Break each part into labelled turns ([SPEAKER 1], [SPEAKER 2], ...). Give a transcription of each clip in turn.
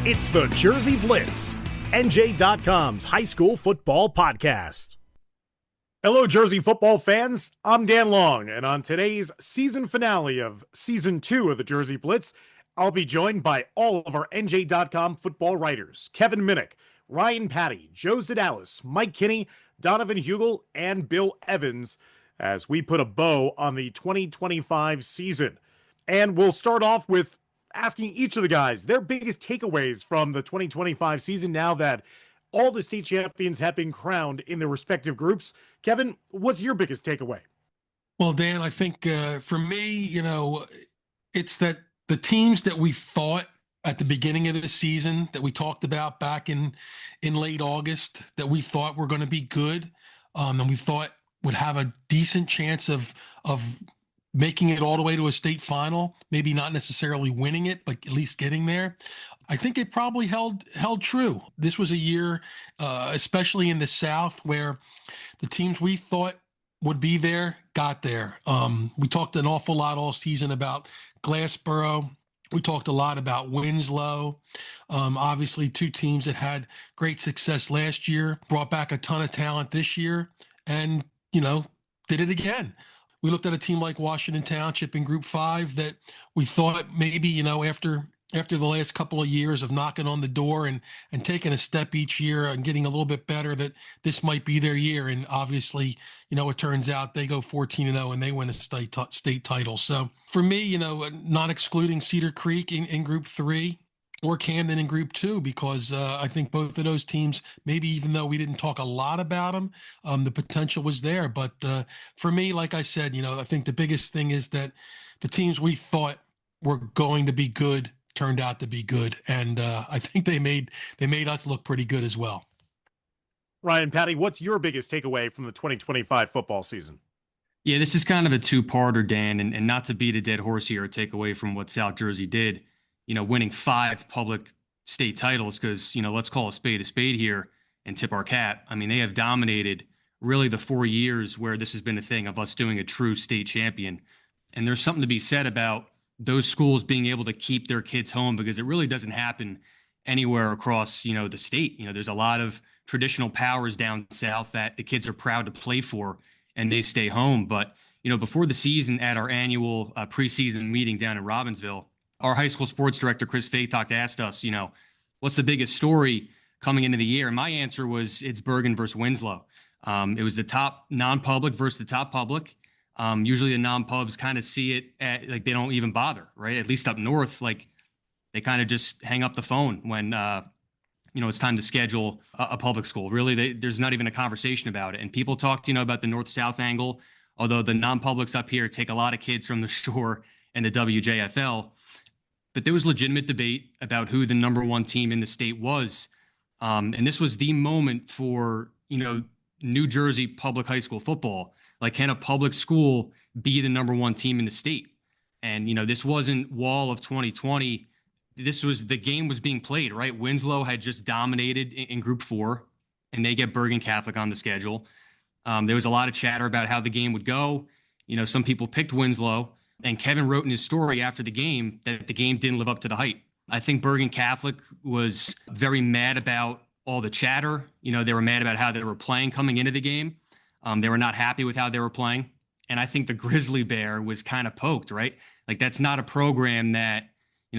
[SPEAKER 1] It's the Jersey Blitz, NJ.com's high school football podcast. Hello, Jersey football fans. I'm Dan Long, and on today's season finale of Season 2 of the Jersey Blitz, I'll be joined by all of our NJ.com football writers, Kevin Minnick, Ryan Patti, Joe Zedalis, Mike Kinney, Donovan Hugel, and Bill Evans, as we put a bow on the 2025 season. And we'll start off with asking each of the guys their biggest takeaways from the 2025 season now that all the state champions have been crowned in their respective groups. Kevin, what's your biggest takeaway?
[SPEAKER 2] Well, Dan, I think for me, it's that the teams that we thought at the beginning of the season that we talked about back in late August that we thought were going to be good and we thought would have a decent chance of making it all the way to a state final, maybe not necessarily winning it, but at least getting there. I think it probably held true. This was a year, especially in the South, where the teams we thought would be there got there. We talked an awful lot all season about Glassboro. We talked a lot about Winslow. Obviously, two teams that had great success last year, brought back a ton of talent this year, and, did it again. We looked at a team like Washington Township in Group 5 that we thought maybe, after the last couple of years of knocking on the door and taking a step each year and getting a little bit better, that this might be their year. And obviously, it turns out they go 14-0 and they win a state title. So for me, not excluding Cedar Creek in Group 3 or Camden in Group 2, because I think both of those teams, maybe even though we didn't talk a lot about them, the potential was there. But for me, like I said, I think the biggest thing is that the teams we thought were going to be good turned out to be good, and I think they made us look pretty good as well.
[SPEAKER 1] Ryan, Patti, what's your biggest takeaway from the 2025 football season?
[SPEAKER 3] Yeah, this is kind of a two-parter, Dan, and not to beat a dead horse here or take away from what South Jersey did, winning 5 public state titles, because, let's call a spade here and tip our cap. I mean, they have dominated really the 4 years where this has been a thing of us doing a true state champion. And there's something to be said about those schools being able to keep their kids home, because it really doesn't happen anywhere across, the state. There's a lot of traditional powers down south that the kids are proud to play for and they stay home. But, before the season at our annual preseason meeting down in Robbinsville, our high school sports director, Chris Faytok, asked us, what's the biggest story coming into the year? And my answer was it's Bergen versus Winslow. It was the top non-public versus the top public. Usually the non-pubs kind of see it like they don't even bother, right? At least up north, like they kind of just hang up the phone when, it's time to schedule a public school. Really, there's not even a conversation about it. And people talk, about the north-south angle, although the non-publics up here take a lot of kids from the shore and the WJFL. But there was legitimate debate about who the number one team in the state was. And this was the moment for, New Jersey public high school football. Like, can a public school be the number one team in the state? And, this wasn't Wall of 2020. The game was being played, right? Winslow had just dominated in Group 4, and they get Bergen Catholic on the schedule. There was a lot of chatter about how the game would go. Some people picked Winslow, and Kevin wrote in his story after the game that the game didn't live up to the hype. I think Bergen Catholic was very mad about all the chatter. They were mad about how they were playing coming into the game. They were not happy with how they were playing. And I think the Grizzly Bear was kind of poked, right? Like, that's not a program that,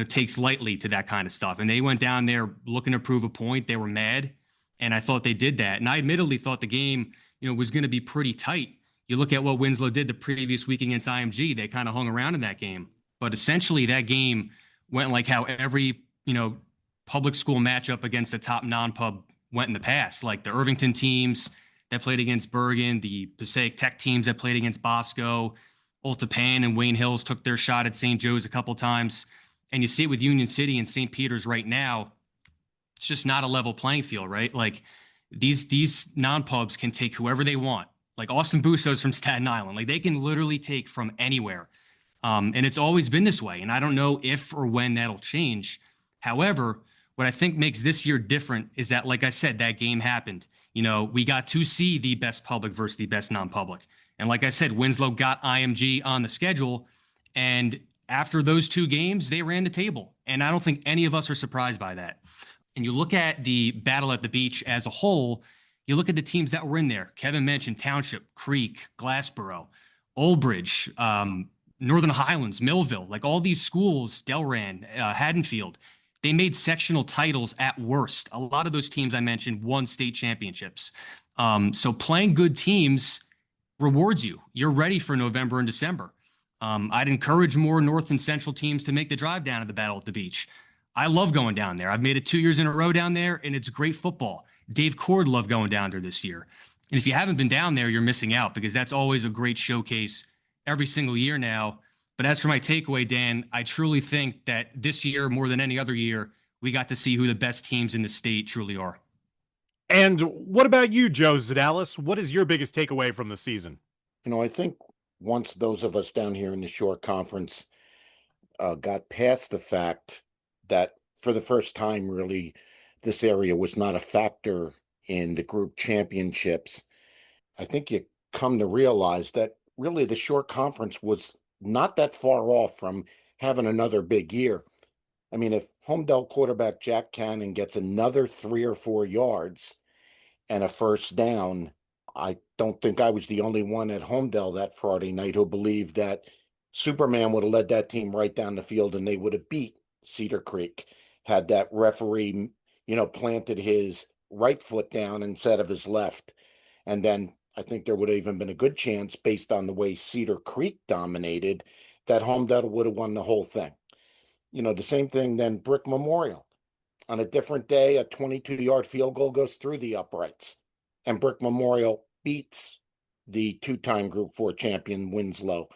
[SPEAKER 3] takes lightly to that kind of stuff. And they went down there looking to prove a point. They were mad. And I thought they did that. And I admittedly thought the game, was going to be pretty tight. You look at what Winslow did the previous week against IMG, they kind of hung around in that game. But essentially that game went like how every, public school matchup against a top non-pub went in the past. Like the Irvington teams that played against Bergen, the Passaic Tech teams that played against Bosco, Ultapan and Wayne Hills took their shot at St. Joe's a couple times. And you see it with Union City and St. Peter's right now. It's just not a level playing field, right? Like these non-pubs can take whoever they want. Like Austin Busso's from Staten Island. Like they can literally take from anywhere. And it's always been this way. And I don't know if or when that'll change. However, what I think makes this year different is that, like I said, that game happened. We got to see the best public versus the best non-public. And like I said, Winslow got IMG on the schedule. And After those two games, they ran the table. And I don't think any of us are surprised by that. And you look at the battle at the beach as a whole, you look at the teams that were in there. Kevin mentioned Township, Creek, Glassboro, Old Bridge, Northern Highlands, Millville, like all these schools, Delran, Haddonfield, they made sectional titles at worst. A lot of those teams I mentioned won state championships. So playing good teams rewards you. You're ready for November and December. I'd encourage more North and Central teams to make the drive down to the Battle at the Beach. I love going down there. I've made it 2 years in a row down there, and it's great football. Dave Cord loved going down there this year. And if you haven't been down there, you're missing out because that's always a great showcase every single year now. But as for my takeaway, Dan, I truly think that this year, more than any other year, we got to see who the best teams in the state truly are.
[SPEAKER 1] And what about you, Joe Zedalis? What is your biggest takeaway from the season?
[SPEAKER 4] I think once those of us down here in the Shore Conference got past the fact that for the first time, really, this area was not a factor in the group championships, I think you come to realize that really the Shore Conference was not that far off from having another big year. I mean, if Homedale quarterback Jack Cannon gets another 3 or 4 yards and a first down, I don't think I was the only one at Homedale that Friday night who believed that Superman would have led that team right down the field and they would have beat Cedar Creek had that referee, planted his right foot down instead of his left. And then I think there would have even been a good chance based on the way Cedar Creek dominated that Homedale would have won the whole thing. The same thing then Brick Memorial. On a different day, a 22-yard field goal goes through the uprights, and Brick Memorial beats the two-time Group 4 champion Winslow.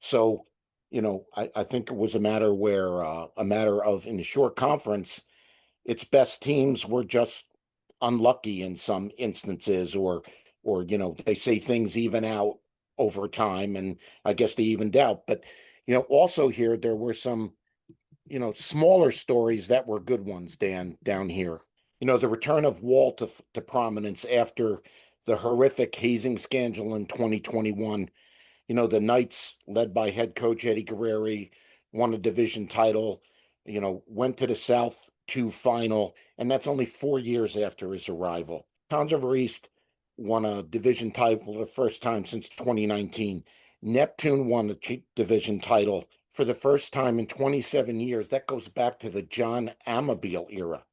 [SPEAKER 4] So, I think it was a matter of in the Shore Conference, its best teams were just unlucky in some instances, or they say things even out over time, and I guess they evened out. But also here there were some smaller stories that were good ones, Dan, down here. The return of Walt to prominence after the horrific hazing scandal in 2021. The Knights, led by head coach Eddie Guerreri, won a division title, went to the South 2 final, and that's only 4 years after his arrival. Townsend East won a division title for the first time since 2019. Neptune won a division title for the first time in 27 years. That goes back to the John Amabile era.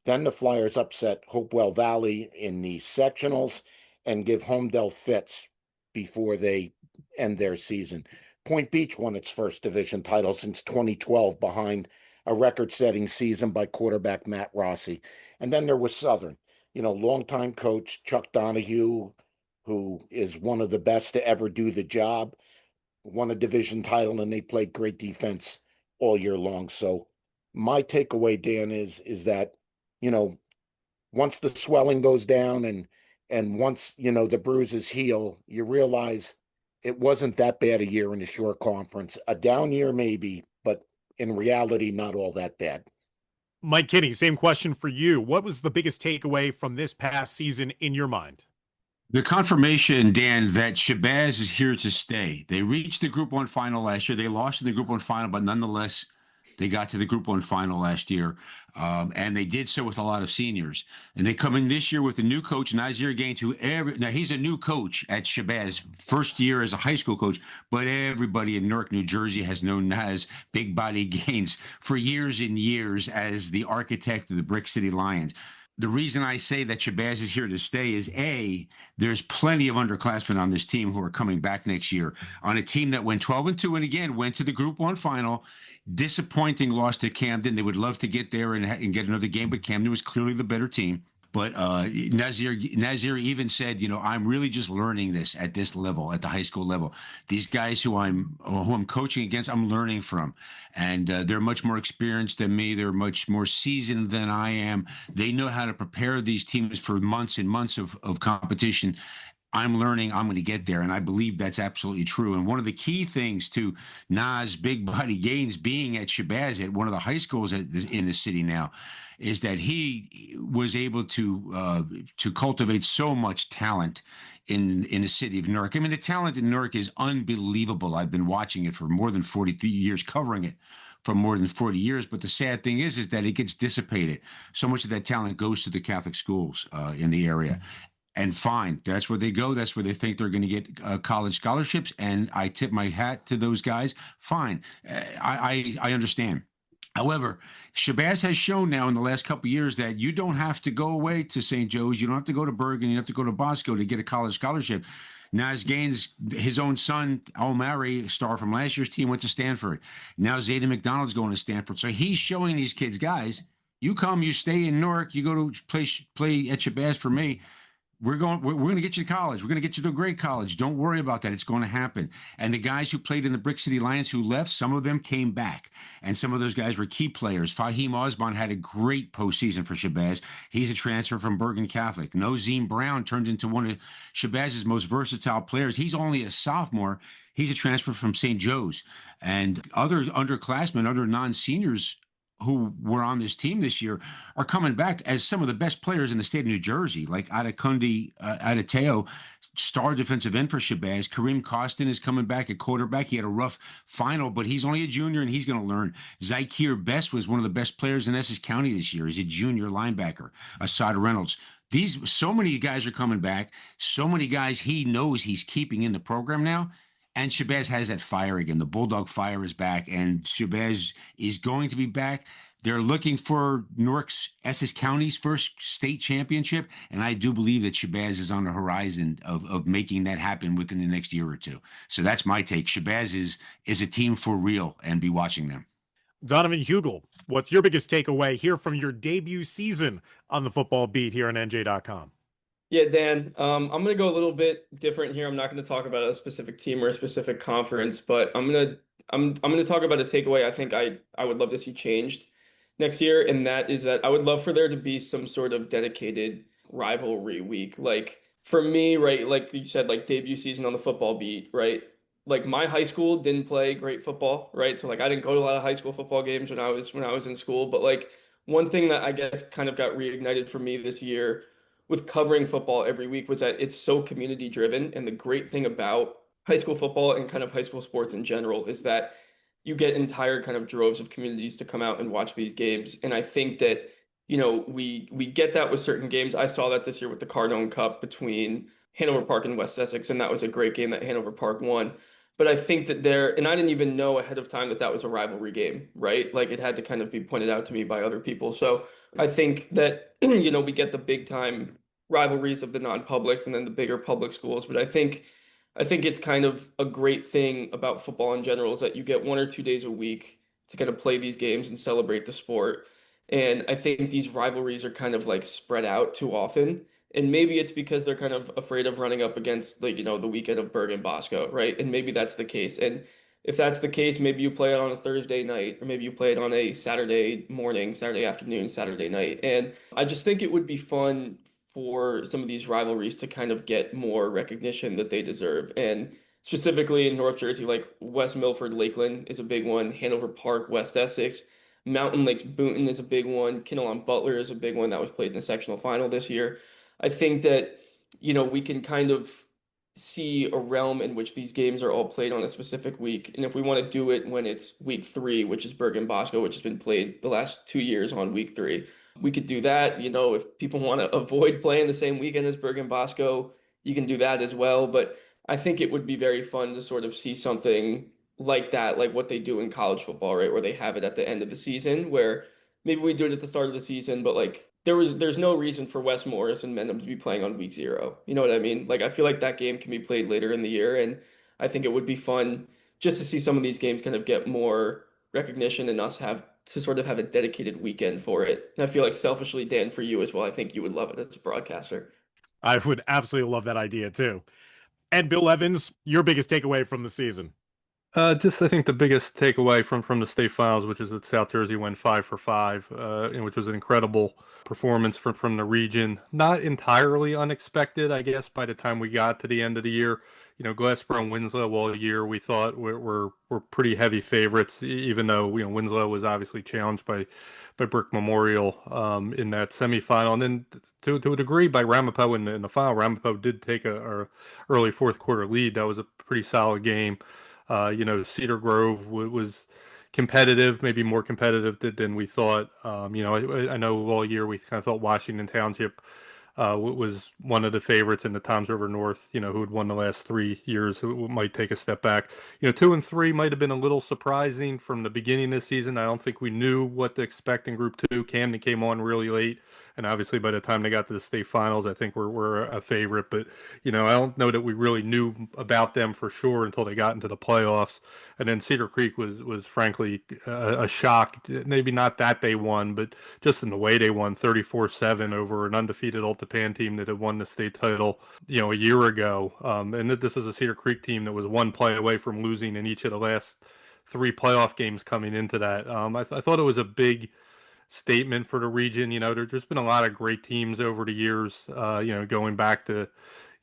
[SPEAKER 4] Then the Flyers upset Hopewell Valley in the sectionals and give Homedale fits before they end their season. Point Beach won its first division title since 2012 behind a record-setting season by quarterback Matt Rossi. And then there was Southern, longtime coach Chuck Donahue, who is one of the best to ever do the job, won a division title, and they played great defense all year long. So my takeaway, Dan, is that, once the swelling goes down and once, the bruises heal, you realize it wasn't that bad a year in the Shore Conference. A down year maybe, but in reality, not all that bad.
[SPEAKER 1] Mike Kinney, same question for you. What was the biggest takeaway from this past season in your mind?
[SPEAKER 5] The confirmation, Dan, that Shabazz is here to stay. They reached the Group 1 final last year. They lost in the Group 1 final, but nonetheless, they got to the Group 1 final last year, and they did so with a lot of seniors. And they come in this year with a new coach, Nazir Gaines, now he's a new coach at Shabazz, first year as a high school coach, but everybody in Newark, New Jersey has known Naz Big Body Gaines for years and years as the architect of the Brick City Lions. The reason I say that Shabazz is here to stay is, A, there's plenty of underclassmen on this team who are coming back next year on a team that went 12-2 and again went to the Group 1 final. Disappointing loss to Camden. They would love to get there and get another game, but Camden was clearly the better team. But Nazir even said, I'm really just learning this at this level, at the high school level. These guys who I'm coaching against, I'm learning from, and they're much more experienced than me. They're much more seasoned than I am. They know how to prepare these teams for months and months of competition. I'm learning, I'm going to get there. And I believe that's absolutely true. And one of the key things to Nas Big Body Gaines being at Shabazz at one of the high schools in the city now is that he was able to cultivate so much talent in the city of Newark. I mean, the talent in Newark is unbelievable. I've been watching it for more than 40 years, covering it for more than 40 years. But the sad thing is that it gets dissipated. So much of that talent goes to the Catholic schools in the area. And fine, that's where they go. That's where they think they're going to get college scholarships. And I tip my hat to those guys. Fine, I understand. However, Shabazz has shown now in the last couple of years that you don't have to go away to St. Joe's. You don't have to go to Bergen. You don't have to go to Bosco to get a college scholarship. Nas Gaines, his own son, Omari, star from last year's team, went to Stanford. Now Zayden McDonald's going to Stanford. So he's showing these kids, guys, you come, you stay in Newark, you go to play at Shabazz for me. We're going to get you to college. We're going to get you to a great college. Don't worry about that. It's going to happen. And the guys who played in the Brick City Lions who left, some of them came back. And some of those guys were key players. Fahim Osman had a great postseason for Shabazz. He's a transfer from Bergen Catholic. Nozim Brown turned into one of Shabazz's most versatile players. He's only a sophomore. He's a transfer from St. Joe's. And other underclassmen, other non-seniors who were on this team this year are coming back as some of the best players in the state of New Jersey, like Adekunle Adebayo, star defensive end for Shabazz. Kareem Costin is coming back at quarterback. He had a rough final, but he's only a junior and he's going to learn. Zykir Best was one of the best players in Essex County this year. He's a junior linebacker. Asad Reynolds. So many guys are coming back. So many guys he knows he's keeping in the program now. And Shabazz has that fire again. The Bulldog fire is back, and Shabazz is going to be back. They're looking for Newark's Essex County's first state championship, and I do believe that Shabazz is on the horizon of making that happen within the next year or two. So that's my take. Shabazz is a team for real, and be watching them.
[SPEAKER 1] Donovan Hugel, what's your biggest takeaway here from your debut season on the football beat here on NJ.com?
[SPEAKER 6] Yeah, Dan, I'm going to go a little bit different here. I'm not going to talk about a specific team or a specific conference, but I'm going to talk about a takeaway I think I would love to see changed next year, and that is that I would love for there to be some sort of dedicated rivalry week. Like for me, right, like you said, like debut season on the football beat, right? Like my high school didn't play great football, right? So like I didn't go to a lot of high school football games when I was in school, but like one thing that I guess kind of got reignited for me this year with covering football every week was that it's so community driven. And the great thing about high school football and kind of high school sports in general is that you get entire kind of droves of communities to come out and watch these games. And I think that, we get that with certain games. I saw that this year with the Cardone Cup between Hanover Park and West Essex, and that was a great game that Hanover Park won. But I think that and I didn't even know ahead of time that was a rivalry game, right? Like it had to kind of be pointed out to me by other people. So I think that, we get the big time rivalries of the non-publics and then the bigger public schools. But I think it's kind of a great thing about football in general is that you get 1 or 2 days a week to kind of play these games and celebrate the sport. And I think these rivalries are kind of like spread out too often. And maybe it's because they're kind of afraid of running up against like, the weekend of Bergen Bosco, right? And maybe that's the case. And if that's the case, maybe you play it on a Thursday night, or maybe you play it on a Saturday morning, Saturday afternoon, Saturday night. And I just think it would be fun for some of these rivalries to kind of get more recognition that they deserve. And specifically in North Jersey, like West Milford, Lakeland is a big one. Hanover Park, West Essex, Mountain Lakes, Boonton is a big one. Kinney Butler is a big one that was played in the sectional final this year. I think that, we can kind of see a realm in which these games are all played on a specific week. And if we want to do it when it's week 3, which is Bergen Bosco, which has been played the last 2 years on week 3, we could do that. If people want to avoid playing the same weekend as Bergen Bosco, you can do that as well. But I think it would be very fun to sort of see something like that, like what they do in college football, right? Where they have it at the end of the season, where maybe we do it at the start of the season, but like there's no reason for West Morris and Mendham to be playing on week 0. You know what I mean? Like I feel like that game can be played later in the year, and I think it would be fun just to see some of these games kind of get more recognition and us have to sort of have a dedicated weekend for it. And I feel like selfishly, Dan, for you as well, I think you would love it as a broadcaster.
[SPEAKER 1] I would absolutely love that idea too. And Bill Evans, your biggest takeaway from the season?
[SPEAKER 7] Just I think the biggest takeaway from the state finals, which is that South Jersey went 5 for 5, and which was an incredible performance from the region. Not entirely unexpected, I guess, by the time we got to the end of the year. Glassboro and Winslow all year we thought were pretty heavy favorites, even though Winslow was obviously challenged by Brick Memorial in that semifinal, and then to a degree by Ramapo in the final. Ramapo did take a early fourth quarter lead. That was a pretty solid game. Cedar Grove was competitive, maybe more competitive than we thought. I know all year we kind of thought Washington Township was one of the favorites in the Toms River North, who had won the last 3 years, who might take a step back. 2 and 3 might have been a little surprising from the beginning of the season. I don't think we knew what to expect in Group 2. Camden came on really late, and obviously by the time they got to the state finals, I think we're a favorite. But, I don't know that we really knew about them for sure until they got into the playoffs. And then Cedar Creek was frankly a shock. Maybe not that they won, but just in the way they won 34-7 over an undefeated Old Tappan team that had won the state title, a year ago. And this is a Cedar Creek team that was one play away from losing in each of the last 3 playoff games coming into that. I thought it was a big statement for the region. There's been a lot of great teams over the years, going back to,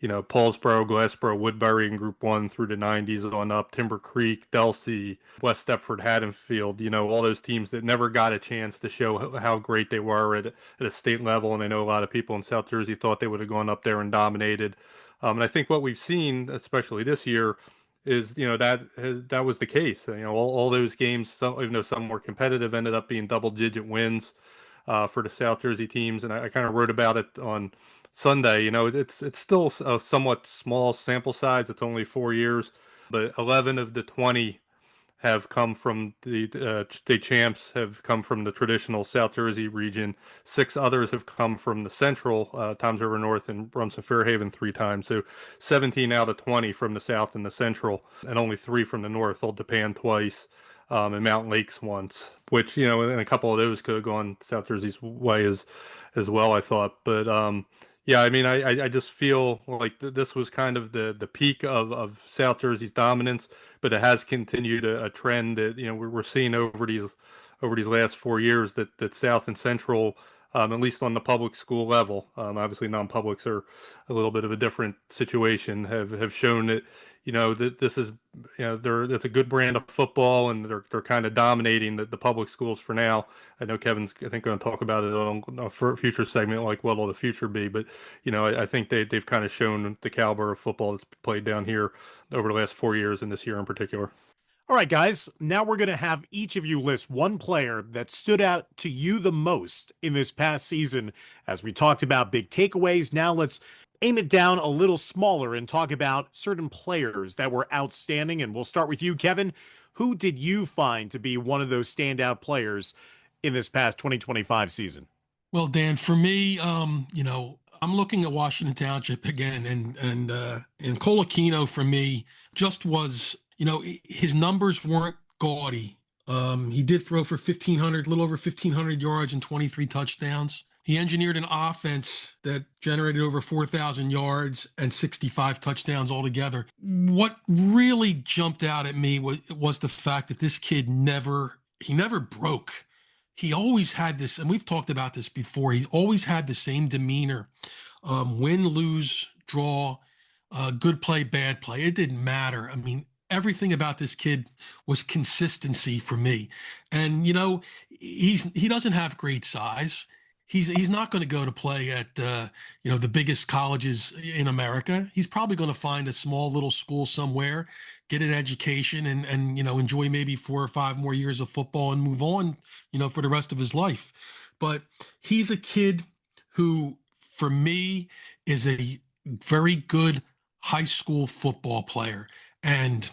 [SPEAKER 7] Paulsboro, Glassboro, Woodbury in Group 1 through the 90s on up, Timber Creek, Delsea, West Stepford, Haddonfield, all those teams that never got a chance to show how great they were at a state level. And I know a lot of people in South Jersey thought they would have gone up there and dominated. And I think what we've seen, especially this year, is that was the case. All those games, even though some were competitive, ended up being double-digit wins for the South Jersey teams. And I kind of wrote about it on Sunday. It's still a somewhat small sample size. It's only 4 years, but 11 of the 20 have come from the state champs have come from the traditional South Jersey region. 6 others have come from the central Toms River North and Rumson Fairhaven 3 times. So 17 out of 20 from the south and the central, and only 3 from the north. Old Tappan twice, and Mountain Lakes once, which and a couple of those could have gone South Jersey's way as well, I thought. But yeah, I mean, I just feel like this was kind of the peak of South Jersey's dominance, but it has continued a trend that we're seeing over these last 4 years that South and Central, at least on the public school level, obviously non-publics are a little bit of a different situation, have shown that that this is it's a good brand of football, and they're kind of dominating the public schools for now. I know Kevin's I think going to talk about it on a future segment, like what will the future be, but I think they've kind of shown the caliber of football that's played down here over the last 4 years, and this year in particular.
[SPEAKER 1] All right, guys, now we're going to have each of you list one player that stood out to you the most in this past season. As we talked about big takeaways, now let's aim it down a little smaller and talk about certain players that were outstanding. And we'll start with you, Kevin. Who did you find to be one of those standout players in this past 2025 season?
[SPEAKER 2] Well, Dan, for me, I'm looking at Washington Township again, and Colacino for me just was, his numbers weren't gaudy. He did throw for 1,500, a little over 1,500 yards and 23 touchdowns. He engineered an offense that generated over 4,000 yards and 65 touchdowns altogether. What really jumped out at me was the fact that this kid never broke. He always had this, and we've talked about this before, he always had the same demeanor. Win, lose, draw, good play, bad play. It didn't matter. I mean, everything about this kid was consistency for me. And, he doesn't have great size. He's not going to go to play at the biggest colleges in America. He's probably going to find a small little school somewhere, get an education, and enjoy maybe 4 or 5 more years of football and move on, for the rest of his life. But he's a kid who, for me, is a very good high school football player. And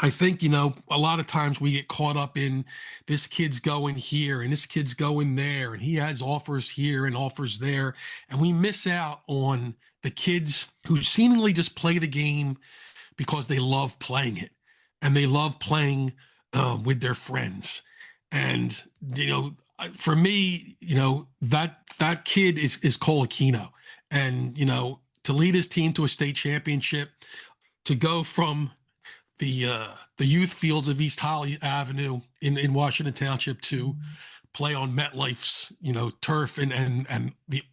[SPEAKER 2] I think, a lot of times we get caught up in this kid's going here and this kid's going there, and he has offers here and offers there. And we miss out on the kids who seemingly just play the game because they love playing it, and they love playing with their friends. And, for me, that kid is Colacino. And, to lead his team to a state championship, to go from the youth fields of East Holly Avenue in Washington Township to play on MetLife's, turf and the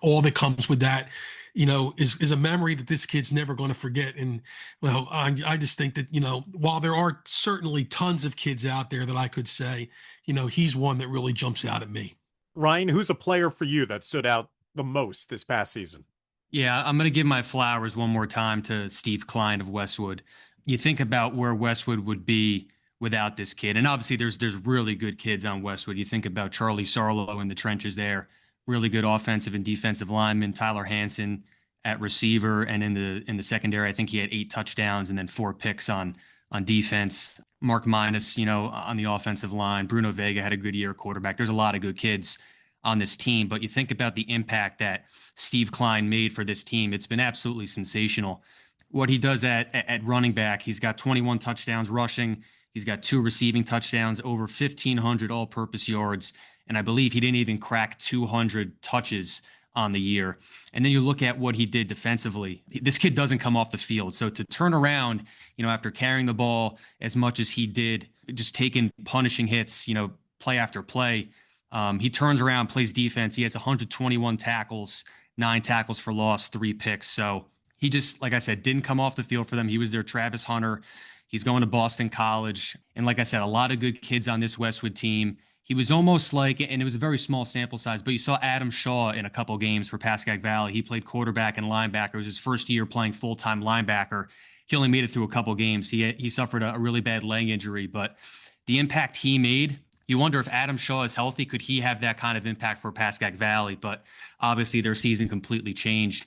[SPEAKER 2] all that comes with that, is a memory that this kid's never going to forget. And well, I just think that, while there are certainly tons of kids out there that I could say, he's one that really jumps out at me.
[SPEAKER 1] Ryan, who's a player for you that stood out the most this past season?
[SPEAKER 3] Yeah, I'm going to give my flowers one more time to Steve Klein of Westwood. You think about where Westwood would be without this kid. And obviously there's really good kids on Westwood. You think about Charlie Sarlo in the trenches there, really good offensive and defensive lineman, Tyler Hansen at receiver, and in the secondary, I think he had 8 touchdowns and then 4 picks on defense. Mark Minus, on the offensive line. Bruno Vega had a good year quarterback. There's a lot of good kids on this team, but you think about the impact that Steve Klein made for this team. It's been absolutely sensational. What he does at running back, he's got 21 touchdowns rushing. He's got 2 receiving touchdowns, over 1,500 all-purpose yards, and I believe he didn't even crack 200 touches on the year. And then you look at what he did defensively. This kid doesn't come off the field. So to turn around, after carrying the ball as much as he did, just taking punishing hits, play after play, he turns around, plays defense. He has 121 tackles, 9 tackles for loss, 3 picks. So he just, like I said, didn't come off the field for them. He was their Travis Hunter. He's going to Boston College. And like I said, a lot of good kids on this Westwood team. He was almost like, and it was a very small sample size, but you saw Adam Shaw in a couple games for Pascagoula Valley. He played quarterback and linebacker. It was his first year playing full-time linebacker. He only made it through a couple games. He suffered a really bad leg injury, but the impact he made, you wonder if Adam Shaw is healthy, could he have that kind of impact for Pascagoula Valley? But obviously their season completely changed.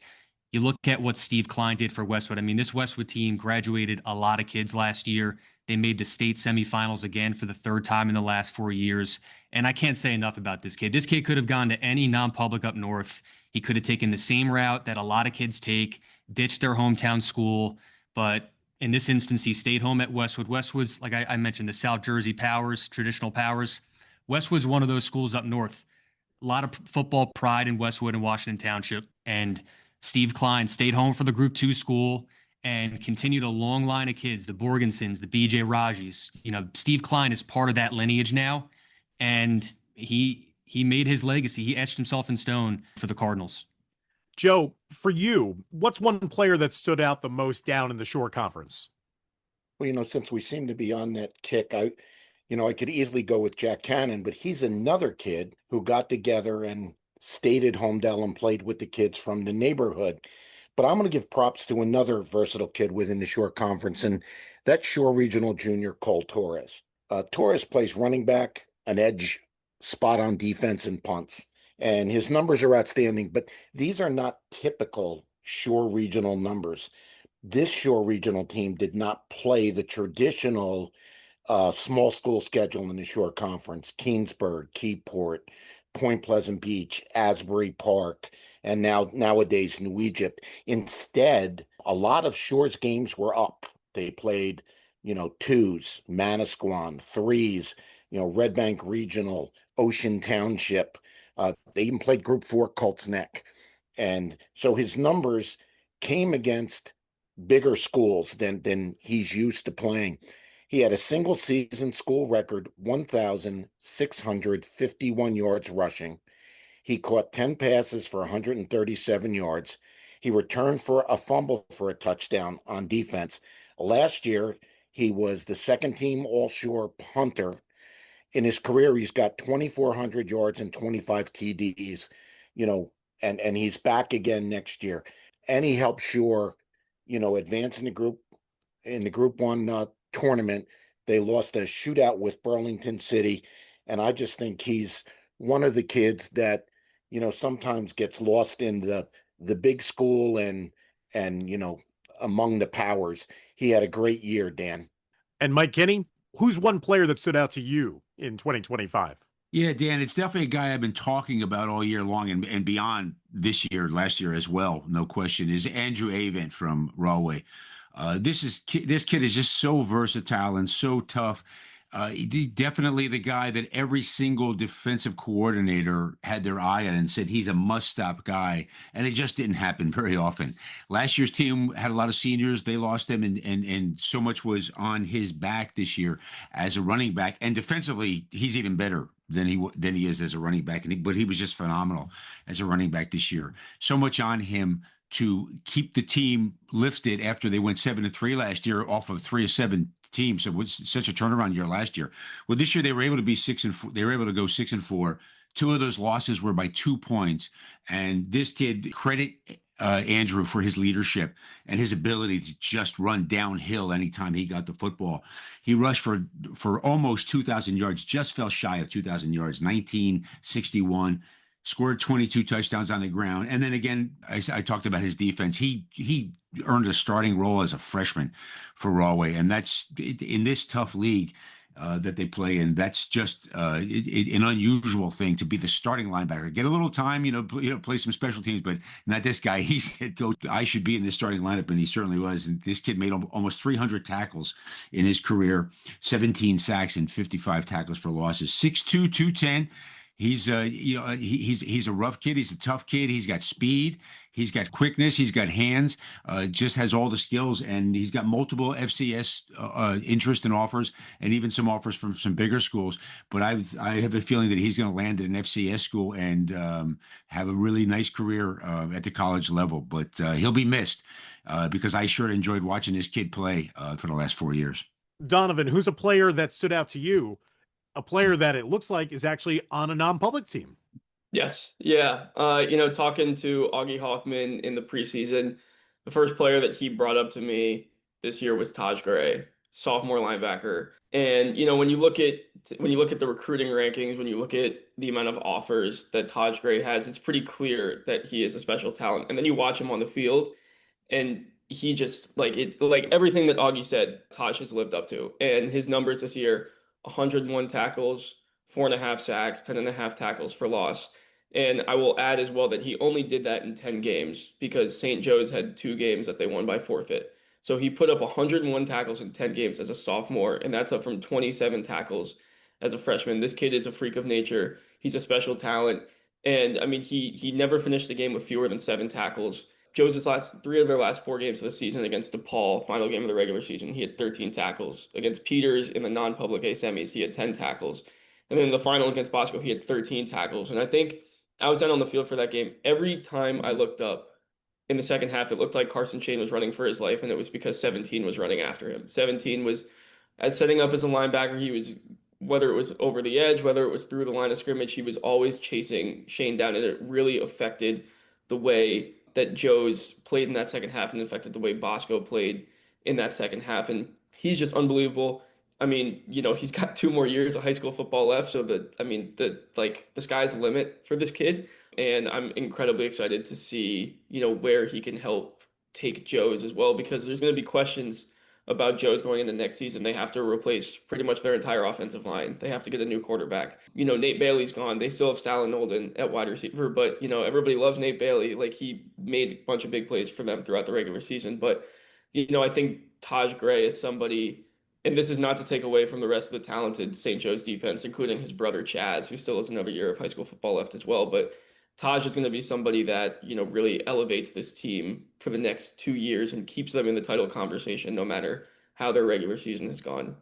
[SPEAKER 3] You look at what Steve Klein did for Westwood. I mean, this Westwood team graduated a lot of kids last year. They made the state semifinals again for the 3rd time in the last 4 years. And I can't say enough about this kid. This kid could have gone to any non-public up north. He could have taken the same route that a lot of kids take, ditched their hometown school. But in this instance, he stayed home at Westwood. Westwood's, like I mentioned, the South Jersey Powers, traditional powers. Westwood's one of those schools up north. A lot of football pride in Westwood and Washington Township. And Steve Klein stayed home for the Group 2 school and continued a long line of kids, the Borgensons, the BJ Rajis. Steve Klein is part of that lineage now, and he made his legacy. He etched himself in stone for the Cardinals.
[SPEAKER 1] Joe, for you, what's one player that stood out the most down in the Shore Conference?
[SPEAKER 4] Well, since we seem to be on that kick, I could easily go with Jack Cannon, but he's another kid who got together and stayed at Homedale and played with the kids from the neighborhood. But I'm going to give props to another versatile kid within the Shore Conference, and that's Shore Regional Junior Cole Torres. Torres plays running back, an edge, spot on defense, and punts. And his numbers are outstanding, but these are not typical Shore Regional numbers. This Shore Regional team did not play the traditional small school schedule in the Shore Conference: Keensburg, Keyport, Point Pleasant Beach, Asbury Park, and nowadays New Egypt. Instead, a lot of Shore's games were up. They played, 2s, Manasquan, 3s, Red Bank Regional, Ocean Township. They even played Group 4 Colts Neck. And so his numbers came against bigger schools than he's used to playing. He had a single season school record, 1,651 yards rushing. He caught 10 passes for 137 yards. He returned for a fumble for a touchdown on defense. Last year, he was the second team All-Shore punter. In his career, he's got 2,400 yards and 25 TDs, and he's back again next year. And he helped Shore, advance in the Group 1 tournament. They lost a shootout with Burlington City, and I just think he's one of the kids that sometimes gets lost in the big school and among the powers. He had a great year, Dan.
[SPEAKER 1] And Mike Kinney, who's one player that stood out to you in 2025?
[SPEAKER 5] Yeah, Dan, it's definitely a guy I've been talking about all year long and beyond this year, last year as well, no question, is Andrew Avent from Rahway. This kid is just so versatile and so tough. Definitely the guy that every single defensive coordinator had their eye on and said he's a must-stop guy, and it just didn't happen very often. Last year's team had a lot of seniors; they lost him, and so much was on his back this year as a running back. And defensively, he's even better than he is as a running back. But he was just phenomenal as a running back this year. So much on him to keep the team lifted after they went 7-3 last year off of 3-7 teams. So it was such a turnaround year last year. Well, this year they were able to be 6-4. They were able to go 6-4. Two of those losses were by 2 points. And this kid, credit Andrew for his leadership and his ability to just run downhill anytime he got the football. He rushed for almost 2,000 yards, just fell shy of 2,000 yards, 1961. Scored 22 touchdowns on the ground. And then again, I talked about his defense. He earned a starting role as a freshman for Rahway. And that's in this tough league that they play in. That's just an unusual thing to be the starting linebacker. Get a little time, play some special teams, but not this guy. He said, "Coach, I should be in the starting lineup," and he certainly was. And this kid made almost 300 tackles in his career, 17 sacks and 55 tackles for losses. 6'2", 210. He's he's a rough kid. He's a tough kid. He's got speed. He's got quickness. He's got hands. Just has all the skills, and he's got multiple FCS interest and offers, and even some offers from some bigger schools. But I have a feeling that he's going to land at an FCS school and have a really nice career at the college level. But he'll be missed because I sure enjoyed watching this kid play for the last 4 years.
[SPEAKER 1] Donovan, who's a player that stood out to you? A player that it looks like is actually on a non-public team.
[SPEAKER 6] Yes. Yeah. Talking to Augie Hoffman in the preseason, the first player that he brought up to me this year was Taj Gray, sophomore linebacker. And, when you look at the recruiting rankings, when you look at the amount of offers that Taj Gray has, it's pretty clear that he is a special talent. And then you watch him on the field and he just like everything that Augie said, Taj has lived up to. And his numbers this year, 101 tackles, 4.5 sacks, 10.5 tackles for loss. And I will add as well that he only did that in 10 games because St. Joe's had 2 games that they won by forfeit. So he put up 101 tackles in 10 games as a sophomore, and that's up from 27 tackles as a freshman. This kid is a freak of nature. He's a special talent. And I mean, he never finished the game with fewer than 7 tackles. Joe's 3 of their last 4 games of the season against DePaul, final game of the regular season, he had 13 tackles. Against Peters in the non-public A semis, he had 10 tackles. And then in the final against Bosco, he had 13 tackles. And I think I was down on the field for that game. Every time I looked up in the second half, it looked like Carson Shane was running for his life, and it was because 17 was running after him. 17 was as setting up as a linebacker. He was, whether it was over the edge, whether it was through the line of scrimmage, he was always chasing Shane down, and it really affected the way that Joe's played in that second half and affected the way Bosco played in that second half. And he's just unbelievable. I mean, he's got 2 more years of high school football left. So the sky's the limit for this kid. And I'm incredibly excited to see, where he can help take Joe's as well, because there's going to be questions about Joe's going into next season. They have to replace pretty much their entire offensive line. They have to get a new quarterback. Nate Bailey's gone. They still have Stalin Olden at wide receiver, but everybody loves Nate Bailey. Like, he made a bunch of big plays for them throughout the regular season. But I think Taj Gray is somebody, and this is not to take away from the rest of the talented St. Joe's defense, including his brother Chaz, who still has another year of high school football left as well. But Taj is going to be somebody that, really elevates this team for the next 2 years and keeps them in the title conversation, no matter how their regular season has gone.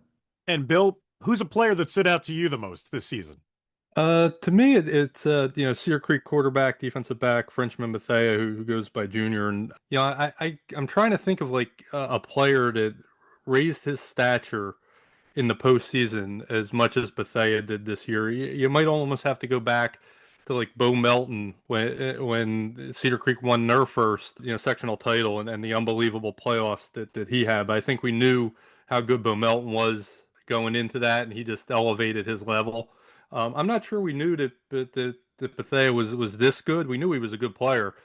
[SPEAKER 1] And Bill, who's a player that stood out to you the most this season?
[SPEAKER 7] To me, it's Cedar Creek quarterback, defensive back, Frenchman Bethea, who goes by Junior. And, I'm trying to think of like a player that raised his stature in the postseason as much as Bethea did this year. You might almost have to go back to like Bo Melton when Cedar Creek won their first sectional title and the unbelievable playoffs that he had. But I think we knew how good Bo Melton was going into that, and he just elevated his level. I'm not sure we knew that Bethea was this good. We knew he was a good player.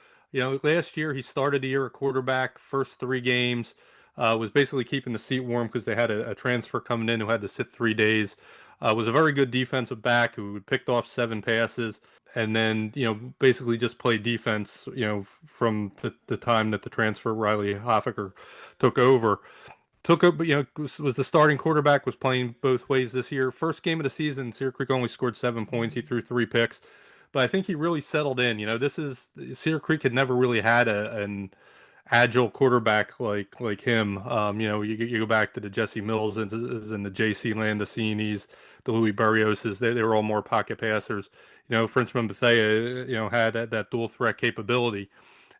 [SPEAKER 7] Last year he started the year at quarterback, first 3 games, was basically keeping the seat warm because they had a transfer coming in who had to sit 3 days. Was a very good defensive back who picked off 7 passes. And then, basically just played defense, from the time that the transfer Riley Hoffaker took over. took up, was the starting quarterback, was playing both ways this year. First game of the season, Cedar Creek only scored 7 points. He threw 3 picks, but I think he really settled in. Cedar Creek had never really had an agile quarterback like him. You go back to the Jesse Mills and the J.C. Landasinis, the Louis Berrioses. They were all more pocket passers. Frenchman Bethea, had that dual threat capability,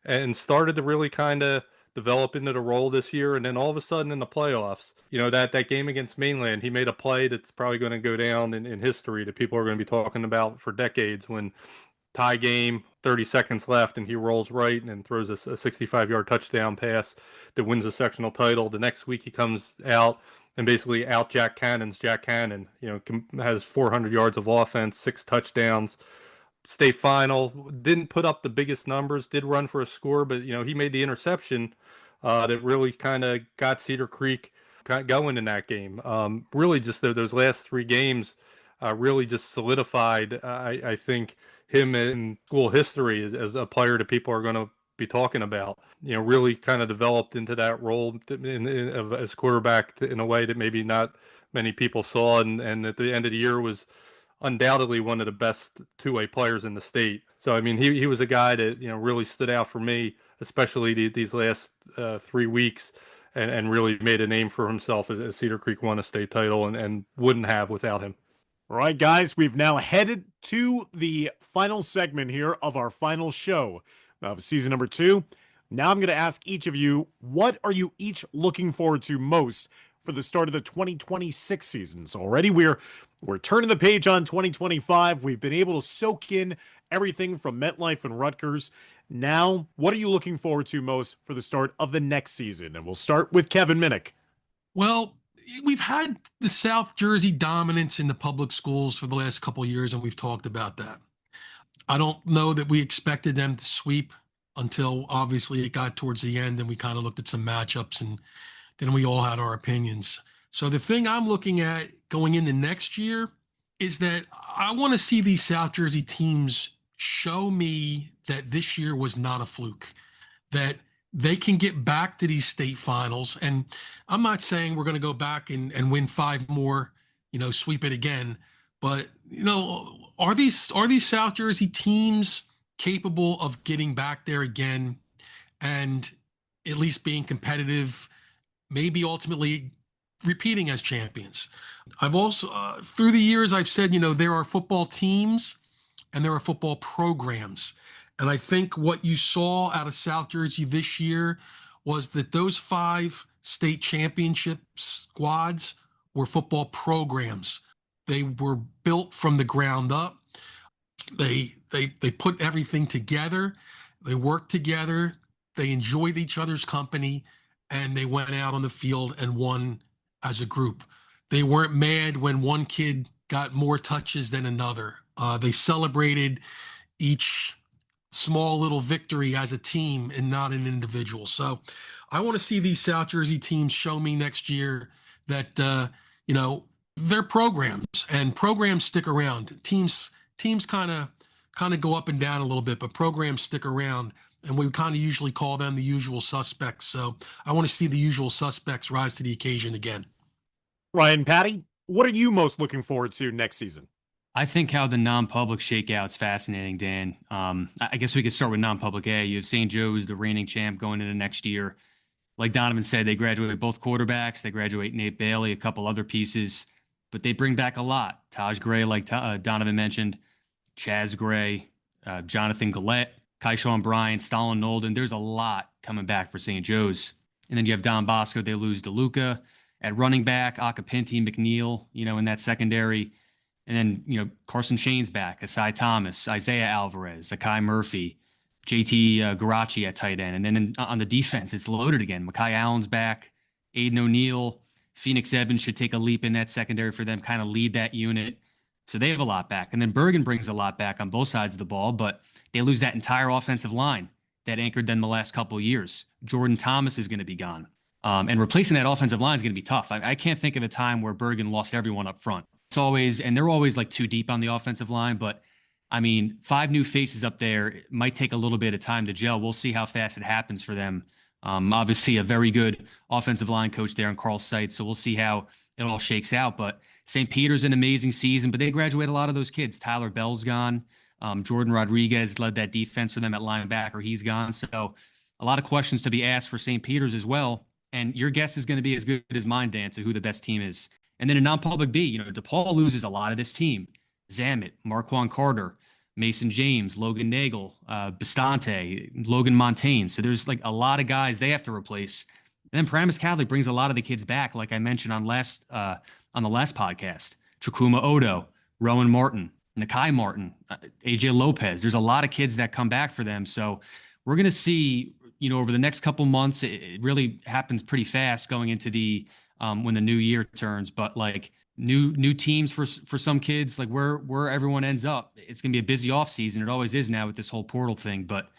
[SPEAKER 7] and started to really kind of develop into the role this year. And then all of a sudden in the playoffs, that game against Mainland, he made a play that's probably going to go down in history, that people are going to be talking about for decades, when tie game, 30 seconds left, and he rolls right and throws a 65-yard touchdown pass that wins the sectional title. The next week he comes out and basically out Jack Cannon's Jack Cannon, has 400 yards of offense, 6 touchdowns. State final, didn't put up the biggest numbers, did run for a score, but he made the interception that really kind of got Cedar Creek going in that game. Really just those last 3 games really just solidified, I think, him in school history as a player that people are going to be talking about. Really kind of developed into that role as quarterback in a way that maybe not many people saw, and at the end of the year was undoubtedly one of the best two-way players in the state. So, I mean, he was a guy that, really stood out for me, especially these last 3 weeks, and really made a name for himself as Cedar Creek won a state title and wouldn't have without him.
[SPEAKER 1] All right, guys, we've now headed to the final segment here of our final show of season number 2. Now I'm going to ask each of you, what are you each looking forward to most for the start of the 2026 season? So already we're turning the page on 2025. We've been able to soak in everything from MetLife and Rutgers. Now, what are you looking forward to most for the start of the next season? And we'll start with Kevin Minnick.
[SPEAKER 2] Well, we've had the South Jersey dominance in the public schools for the last couple of years, and we've talked about that. I don't know that we expected them to sweep until obviously it got towards the end, and we kind of looked at some matchups, and then we all had our opinions. So the thing I'm looking at going into next year is that I want to see these South Jersey teams show me that this year was not a fluke, that they can get back to these state finals. And I'm not saying we're going to go back and win 5 more, sweep it again. But, are these South Jersey teams capable of getting back there again and at least being competitive, maybe ultimately repeating as champions? I've also, through the years, I've said, there are football teams and there are football programs. And I think what you saw out of South Jersey this year was that those 5 state championship squads were football programs. They were built from the ground up. They put everything together. They worked together. They enjoyed each other's company, and they went out on the field and won as a group. They weren't mad when one kid got more touches than another. They celebrated each small little victory as a team and not an individual. So I want to see these South Jersey teams show me next year that, they're programs, and programs stick around. Teams kind of go up and down a little bit, but programs stick around, and we kind of usually call them the usual suspects. So I want to see the usual suspects rise to the occasion again.
[SPEAKER 1] Ryan, Patti, what are you most looking forward to next season?
[SPEAKER 3] I think how the non-public shakeout's fascinating, Dan. I guess we could start with non-public A. You have St. Joe's, the reigning champ, going into next year. Like Donovan said, they graduate both quarterbacks. They graduate Nate Bailey, a couple other pieces, but they bring back a lot. Taj Gray, like Donovan mentioned, Chaz Gray, Jonathan Gillette, Kaishawn Bryant, Stalin Nolden. There's a lot coming back for St. Joe's. And then you have Don Bosco. They lose DeLuca at running back, Acapinti, McNeil, in that secondary. And then, Carson Shane's back, Asai Thomas, Isaiah Alvarez, Akai Murphy, JT Garachi at tight end. And then on the defense, it's loaded again. Makai Allen's back, Aiden O'Neill, Phoenix Evans should take a leap in that secondary for them, kind of lead that unit. So they have a lot back. And then Bergen brings a lot back on both sides of the ball, but they lose that entire offensive line that anchored them the last couple of years. Jordan Thomas is going to be gone. And replacing that offensive line is going to be tough. I can't think of a time where Bergen lost everyone up front. It's always, and they're always like too deep on the offensive line, but 5 new faces up there, it might take a little bit of time to gel. We'll see how fast it happens for them Obviously, a very good offensive line coach there in Carl Seitz. So we'll see how it all shakes out. But St. Peter's an amazing season, but they graduate a lot of those kids. Tyler Bell's gone. Jordan Rodriguez led that defense for them at linebacker. He's gone. So a lot of questions to be asked for St. Peter's as well. And your guess is going to be as good as mine, Dan, to who the best team is. And then in non-public B, DePaul loses a lot of this team. Zamet, Marquand Carter, Mason James, Logan Nagel, Bastante, Logan Montaigne. So there's like a lot of guys they have to replace. And then Paramus Catholic brings a lot of the kids back, like I mentioned on the last podcast. Chukuma Odo, Rowan Martin, Nakai Martin, AJ Lopez. There's a lot of kids that come back for them. So we're going to see, over the next couple months, it really happens pretty fast going into the when the new year turns. But like new teams for some kids, like where everyone ends up, it's going to be a busy off season. It always is now with this whole portal thing. But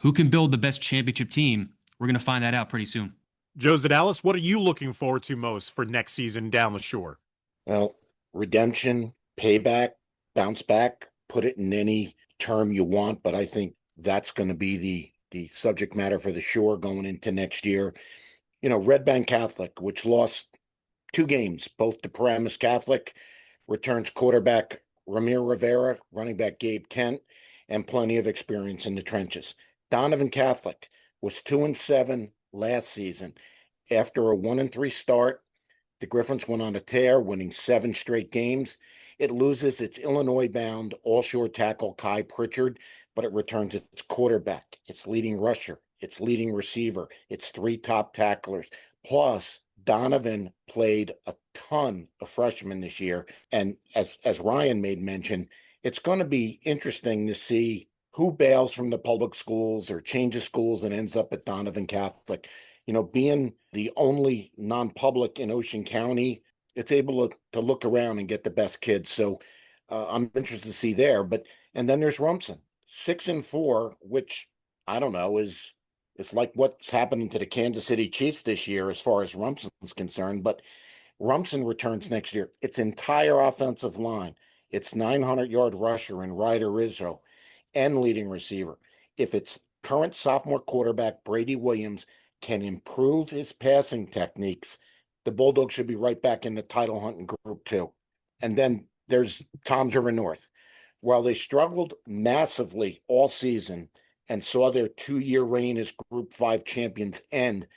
[SPEAKER 3] who can build the best championship team? We're going to find that out pretty soon.
[SPEAKER 1] Joe Zedalis, what are you looking forward to most for next season down the shore?
[SPEAKER 4] Well, redemption, payback, bounce back, put it in any term you want, but I think that's going to be the subject matter for the shore going into next year. Red Bank Catholic, which lost 2 games, both to Paramus Catholic, returns quarterback Ramir Rivera, running back Gabe Kent, and plenty of experience in the trenches. Donovan Catholic was 2-7 last season. After a 1-3 start, the Griffins went on a tear, winning 7 straight games. It loses its Illinois-bound all-shore tackle Kai Pritchard, but it returns its quarterback, its leading rusher, its leading receiver, its 3 top tacklers. Plus, Donovan played a ton of freshmen this year. And as Ryan made mention, it's going to be interesting to see who bails from the public schools or changes schools and ends up at Donovan Catholic. Being the only non-public in Ocean County, it's able to look around and get the best kids. So I'm interested to see there. And then there's Rumson, 6-4, which I don't know it's like what's happening to the Kansas City Chiefs this year as far as Rumson's concerned. But Rumson returns next year. Its entire offensive line, its 900-yard rusher in Ryder Israel, and leading receiver. If its current sophomore quarterback, Brady Williams, can improve his passing techniques, the Bulldogs should be right back in the title hunting group too. And then there's Toms River North. While they struggled massively all season and saw their 2-year reign as Group 5 champions end,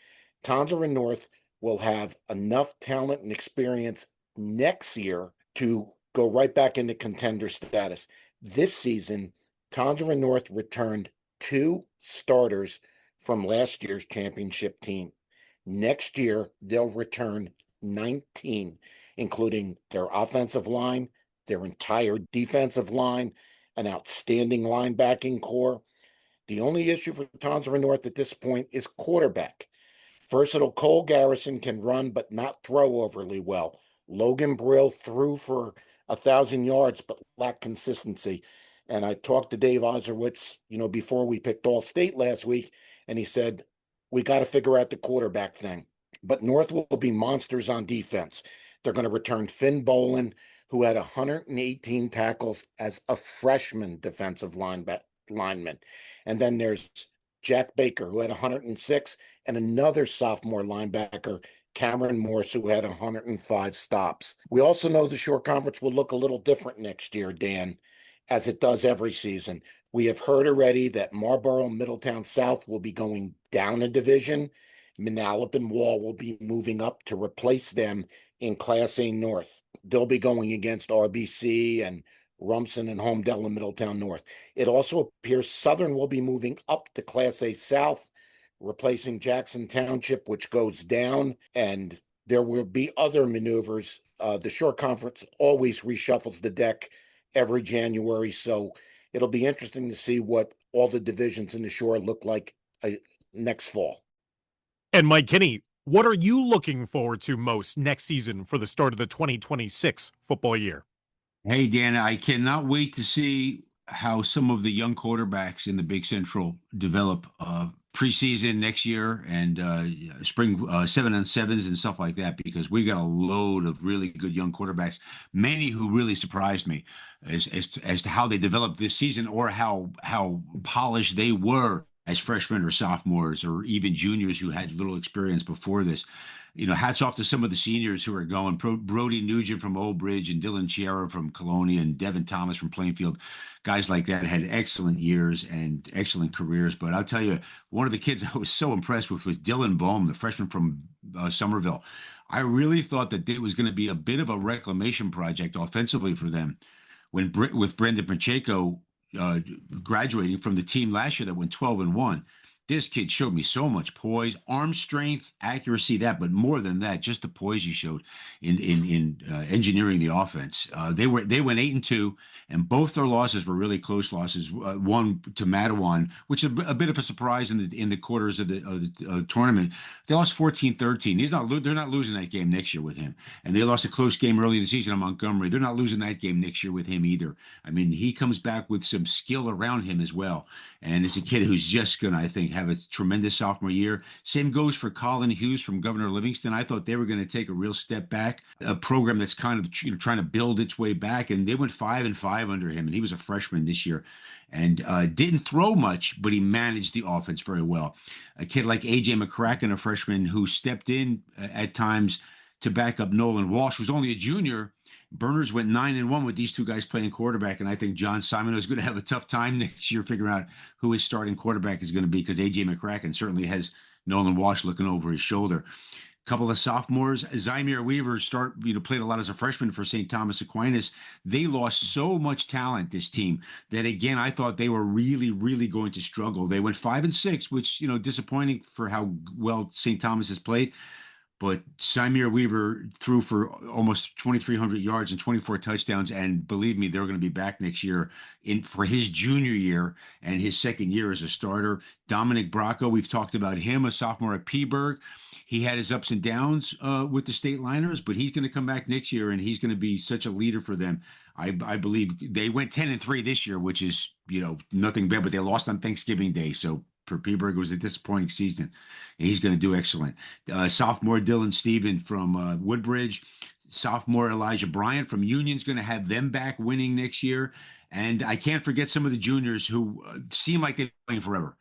[SPEAKER 4] Toms River North will have enough talent and experience next year to go right back into contender status. This season, Toms River North returned 2 starters from last year's championship team. Next year, they'll return 19, including their offensive line, their entire defensive line, an outstanding linebacking core. The only issue for Toms River North at this point is quarterback. Versatile Cole Garrison can run but not throw overly well. Logan Brill threw for 1,000 yards but lacked consistency. And I talked to Dave Ozerwitz, before we picked All-State last week, and he said, we got to figure out the quarterback thing. But North will be monsters on defense. They're going to return Finn Bolin, who had 118 tackles as a freshman defensive lineman. And then there's Jack Baker, who had 106, and another sophomore linebacker, Cameron Morse, who had 105 stops. We also know the Shore Conference will look a little different next year, Dan, as it does every season. We have heard already that Marlboro Middletown South will be going down a division. Manalapan Wall will be moving up to replace them in Class A North. They'll be going against RBC and Rumson and Homedale and Middletown North. It also appears Southern will be moving up to Class A South, replacing Jackson Township, which goes down, and there will be other maneuvers. The Shore Conference always reshuffles the deck every January, so it'll be interesting to see what all the divisions in the Shore look like next fall.
[SPEAKER 1] And Mike Kinney, what are you looking forward to most next season for the start of the 2026 football year?
[SPEAKER 5] Hey, Dan, I cannot wait to see how some of the young quarterbacks in the Big Central develop preseason next year and spring 7-on-7s and stuff like that, because we got a load of really good young quarterbacks, many who really surprised me as to how they developed this season or how polished they were as freshmen or sophomores or even juniors who had little experience before this. Hats off to some of the seniors who are going. Brody Nugent from Old Bridge and Dylan Chiara from Colonia and Devin Thomas from Plainfield. Guys like that had excellent years and excellent careers. But I'll tell you, one of the kids I was so impressed with was Dylan Bohm, the freshman from Somerville. I really thought that it was going to be a bit of a reclamation project offensively for them with Brendan Pacheco uh, graduating from the team last year that went 12-1. This kid showed me so much poise, arm strength, accuracy, but more than that, just the poise he showed in engineering the offense. They went 8-2, and both their losses were really close losses. One to Mattawan, which is a bit of a surprise in the quarters of the tournament. They lost 14-13. They're not losing that game next year with him. And they lost a close game early in the season in Montgomery. They're not losing that game next year with him either. I mean, he comes back with some skill around him as well, and it's a kid who's just gonna, I think, have a tremendous sophomore year. Same goes for Colin Hughes from Governor Livingston. I thought they were going to take a real step back, a program that's kind of trying to build its way back, and they went 5-5 under him, and he was a freshman this year, and didn't throw much, but he managed the offense very well. A kid like AJ McCracken, a freshman who stepped in at times to back up Nolan Walsh, who's only a junior. Burners went 9-1 with these two guys playing quarterback, and I think John Simon is going to have a tough time next year figuring out who his starting quarterback is going to be, because AJ McCracken certainly has Nolan Walsh looking over his shoulder. A couple of sophomores, Zymir Weaver played a lot as a freshman for St. Thomas Aquinas. They lost so much talent, this team, that again I thought they were really, really going to struggle. They went 5-6, which disappointing for how well St. Thomas has played. But Zymir Weaver threw for almost 2,300 yards and 24 touchdowns. And believe me, they're going to be back next year for his junior year and his second year as a starter. Dominic Bracco, we've talked about him, a sophomore at Peaburg. He had his ups and downs with the State Liners, but he's going to come back next year, and he's going to be such a leader for them. I believe they went 10-3 this year, which is, nothing bad, but they lost on Thanksgiving Day. So for Peaburg, it was a disappointing season. And he's going to do excellent. Sophomore Dylan Stephen from Woodbridge. Sophomore Elijah Bryant from Union's going to have them back winning next year. And I can't forget some of the juniors who seem like they're playing forever.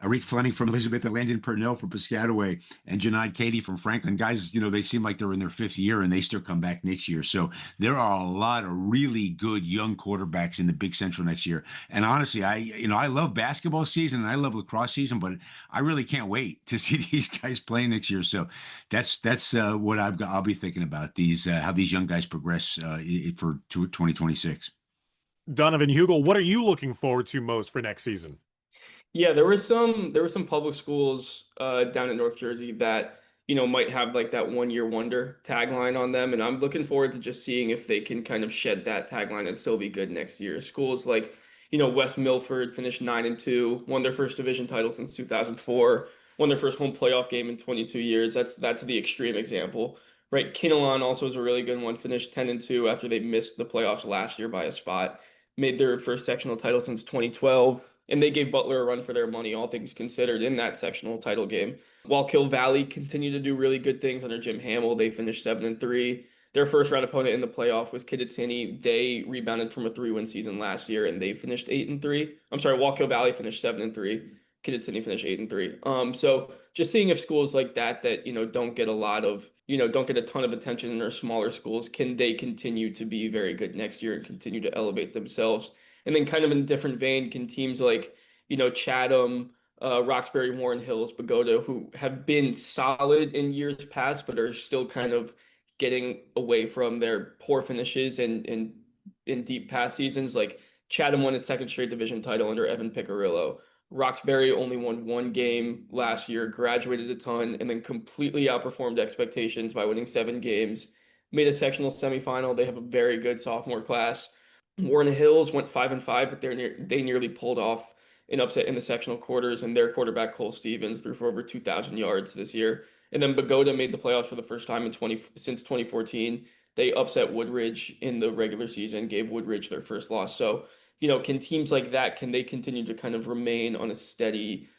[SPEAKER 5] Arik Fleming from Elizabeth, Landon Purnell from Piscataway, and Janai Katie from Franklin. Guys, they seem like they're in their fifth year, and they still come back next year. So there are a lot of really good young quarterbacks in the Big Central next year. And honestly, I love basketball season and I love lacrosse season, but I really can't wait to see these guys play next year. So that's what I'll be thinking about, how these young guys progress for 2026.
[SPEAKER 1] Donovan Hugel, what are you looking forward to most for next season?
[SPEAKER 6] Yeah, there were some public schools down in North Jersey that, might have like that 1-year wonder tagline on them. And I'm looking forward to just seeing if they can kind of shed that tagline and still be good next year. Schools like, West Milford finished 9-2, won their first division title since 2004, won their first home playoff game in 22 years. That's the extreme example, right? Kinnelon also is a really good one, finished 10-2 after they missed the playoffs last year by a spot, made their first sectional title since 2012. And they gave Butler a run for their money, all things considered, in that sectional title game. Wallkill Valley continued to do really good things under Jim Hamill. They finished 7-3. Their first round opponent in the playoff was Kinney. They rebounded from a 3-win season last year, and they finished 8-3. I'm sorry, Wallkill Valley finished 7-3. Kinney finished 8-3. So just seeing if schools like that don't get a ton of attention in their smaller schools, can they continue to be very good next year and continue to elevate themselves? And then kind of in a different vein, can teams like, Chatham, Roxbury, Warren Hills, Pagoda, who have been solid in years past, but are still kind of getting away from their poor finishes in deep past seasons. Like Chatham won its second straight division title under Evan Picarillo. Roxbury only won one game last year, graduated a ton, and then completely outperformed expectations by winning 7 games. Made a sectional semifinal. They have a very good sophomore class. Warren Hills went 5-5, but they nearly pulled off an upset in the sectional quarters, and their quarterback Cole Stevens threw for over 2,000 yards this year. And then Pagoda made the playoffs for the first time since 2014. They upset Woodridge in the regular season, gave Woodridge their first loss. So, can teams like that, can they continue to kind of remain on a steady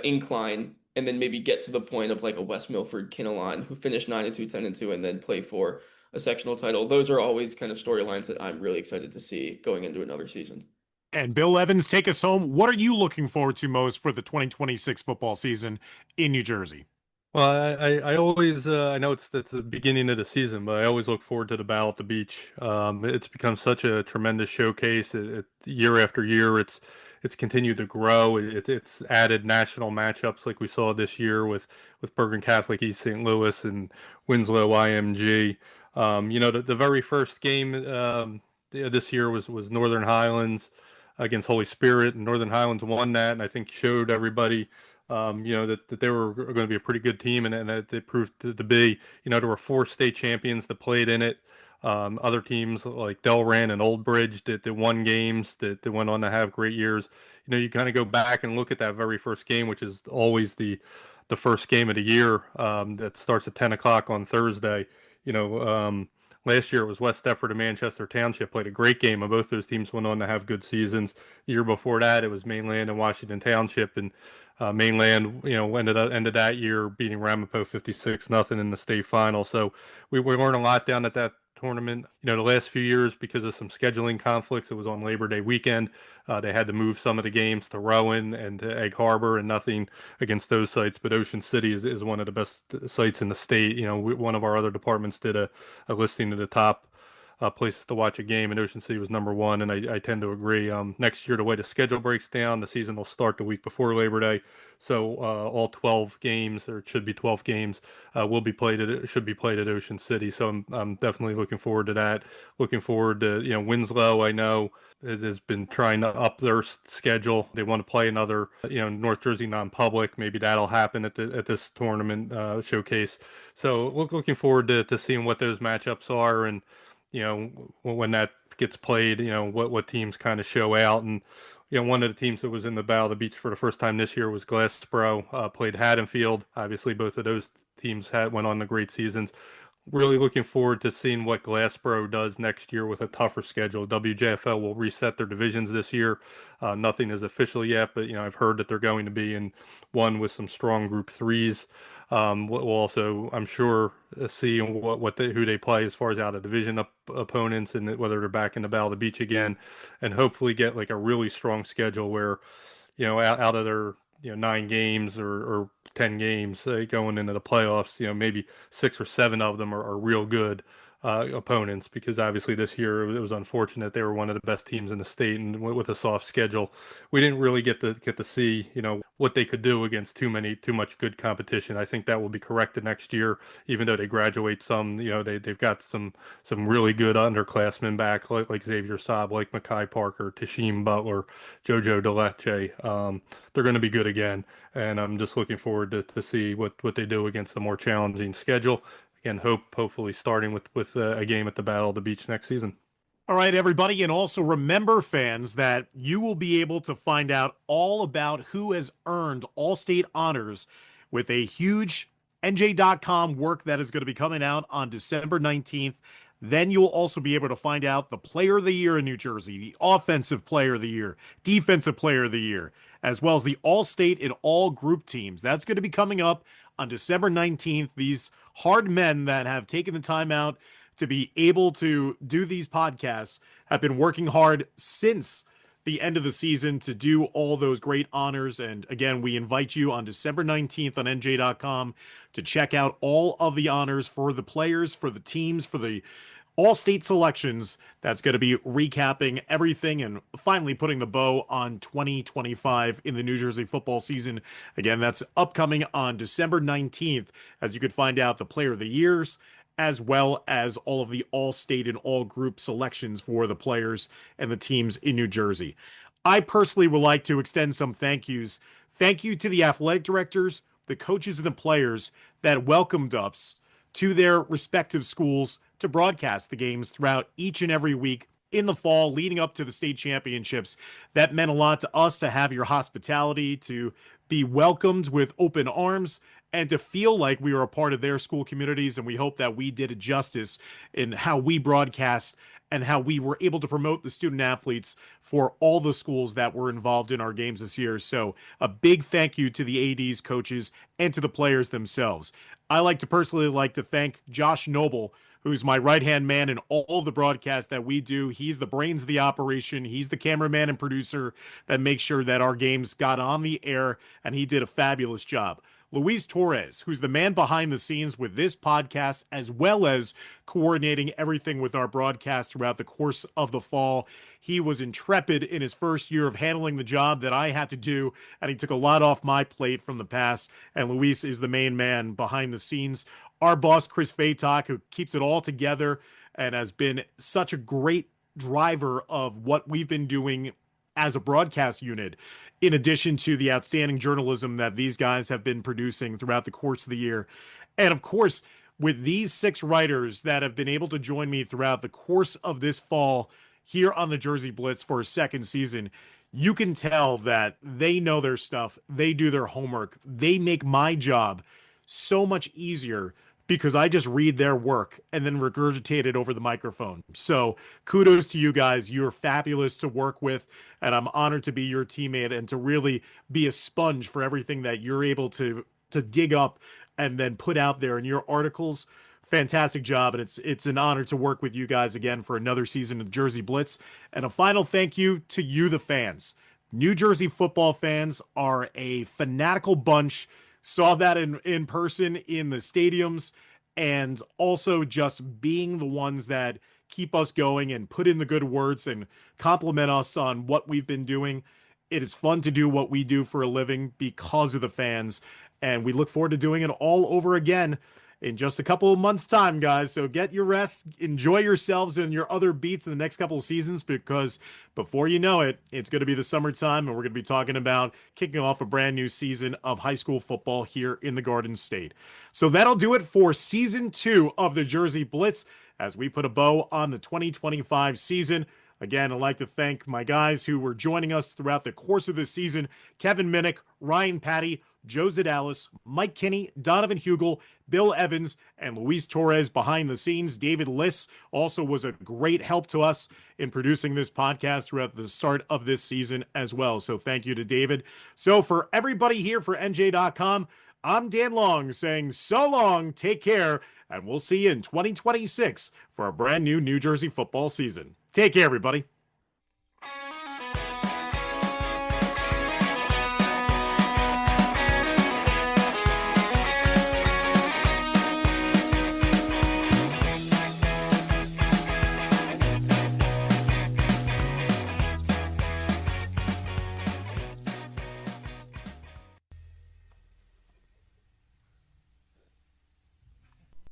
[SPEAKER 6] incline, and then maybe get to the point of like a West Milford Kinnelon, who finished 9-2, 10-2, and then play for a sectional title? Those are always kind of storylines that I'm really excited to see going into another season.
[SPEAKER 1] And Bill Evans, take us home. What are you looking forward to most for the 2026 football season in New Jersey?
[SPEAKER 7] Well, I always I know it's the beginning of the season, but I always look forward to the Battle at the Beach. It's become such a tremendous showcase. Year after year, it's continued to grow. It's added national matchups like we saw this year with Bergen Catholic, East St. Louis, and Winslow IMG. The very first game this year was Northern Highlands against Holy Spirit, and Northern Highlands won that, and I think showed everybody that they were going to be a pretty good team, and that they proved to be. There were 4 state champions that played in it. Other teams like Delran and Old Bridge that won games that went on to have great years. You kind of go back and look at that very first game, which is always the first game of the year that starts at 10 o'clock on Thursday. Last year it was West Deptford and Manchester Township played a great game, and both those teams went on to have good seasons. The year before that, it was Mainland and Washington Township, and Mainland, ended that year beating Ramapo 56-0 in the state final. So we learned a lot down at that tournament. The last few years, because of some scheduling conflicts, it was on Labor Day weekend. They had to move some of the games to Rowan and to Egg Harbor, and nothing against those sites, but Ocean City is one of the best sites in the state. One of our other departments did a listing of the top places to watch a game, and Ocean City was number 1, and I tend to agree. Next year, the way the schedule breaks down, the season will start the week before Labor Day, so all 12 games, or it should be 12 games, should be played at Ocean City. So I'm definitely looking forward to that. Looking forward to Winslow. I know has been trying to up their schedule. They want to play another North Jersey non-public. Maybe that'll happen at this tournament showcase. So looking forward to seeing what those matchups are, and when that gets played, what teams kind of show out. And, one of the teams that was in the Battle of the Beach for the first time this year was Glassboro, played Haddonfield. Obviously, both of those teams went on to great seasons. Really looking forward to seeing what Glassboro does next year with a tougher schedule. WJFL will reset their divisions this year. Nothing is official yet, but I've heard that they're going to be in one with some strong Group 3s. We'll also, I'm sure, see who they play as far as out of division opponents, and whether they're back in the Battle of the Beach again, and hopefully get like a really strong schedule where out of their 9 games or 10 games going into the playoffs, maybe 6 or 7 of them are real good opponents, because obviously this year it was unfortunate. They were one of the best teams in the state, and with a soft schedule, we didn't really get to see what they could do against too much good competition. I think that will be corrected next year, even though they graduate some. They've got some really good underclassmen back, like Xavier Saab, like Mackay Parker, Tashim Butler, Jojo Deleche. They're going to be good again, and I'm just looking forward to see what they do against the more challenging schedule. Again, hopefully starting with a game at the Battle of the Beach next season.
[SPEAKER 1] All right, everybody. And also remember, fans, that you will be able to find out all about who has earned All-State honors with a huge NJ.com work that is going to be coming out on December 19th. Then you'll also be able to find out the Player of the Year in New Jersey, the Offensive Player of the Year, Defensive Player of the Year, as well as the All-State and All-Group teams. That's going to be coming up on December 19th. These hard men that have taken the time out to be able to do these podcasts have been working hard since the end of the season to do all those great honors. And again, we invite you on December 19th on NJ.com to check out all of the honors for the players, for the teams, for the all-state selections. That's going to be recapping everything and finally putting the bow on 2025 in the New Jersey football season. Again, that's upcoming on December 19th, as you could find out the Player of the Years, as well as all of the all-state and all-group selections for the players and the teams in New Jersey. I personally would like to extend some thank yous. Thank you to the athletic directors, the coaches, and the players that welcomed us to their respective schools to broadcast the games throughout each and every week in the fall leading up to the state championships. That meant a lot to us to have your hospitality, to be welcomed with open arms, and to feel like we were a part of their school communities. And we hope that we did it justice in how we broadcast and how we were able to promote the student athletes for all the schools that were involved in our games this year. So a big thank you to the ADs, coaches, and to the players themselves. I like to personally thank Josh Noble, who's my right-hand man in all of the broadcasts that we do. He's the brains of the operation. He's the cameraman and producer that makes sure that our games got on the air, and he did a fabulous job. Luis Torres, who's the man behind the scenes with this podcast, as well as coordinating everything with our broadcast throughout the course of the fall. He was intrepid in his first year of handling the job that I had to do, and he took a lot off my plate from the past, and Luis is the main man behind the scenes. Our boss, Chris Fatok, who keeps it all together and has been such a great driver of what we've been doing as a broadcast unit, in addition to the outstanding journalism that these guys have been producing throughout the course of the year. And of course, with these 6 writers that have been able to join me throughout the course of this fall here on the Jersey Blitz for a second season, you can tell that they know their stuff. They do their homework. They make my job so much easier because I just read their work and then regurgitate it over the microphone. So kudos to you guys. You're fabulous to work with, and I'm honored to be your teammate and to really be a sponge for everything that you're able to dig up and then put out there in your articles. Fantastic job, and it's an honor to work with you guys again for another season of Jersey Blitz. And a final thank you to you, the fans. New Jersey football fans are a fanatical bunch. Saw that in person in the stadiums, and also just being the ones that keep us going and put in the good words and compliment us on what we've been doing. It is fun to do what we do for a living because of the fans, and we look forward to doing it all over again in just a couple of months' time, guys. So get your rest, enjoy yourselves and your other beats in the next couple of seasons, because before you know it, it's going to be the summertime, and we're going to be talking about kicking off a brand new season of high school football here in the Garden State. So that'll do it for season 2 of the Jersey Blitz as we put a bow on the 2025 season. Again, I'd like to thank my guys who were joining us throughout the course of this season: Kevin Minnick, Ryan Patti, Joe Zedalis, Mike Kinney, Donovan Hugel, Bill Evans, and Luis Torres behind the scenes. David Liss also was a great help to us in producing this podcast throughout the start of this season as well. So thank you to David. So for everybody here for NJ.com, I'm Dan Long saying so long, take care, and we'll see you in 2026 for a brand new New Jersey football season. Take care, everybody.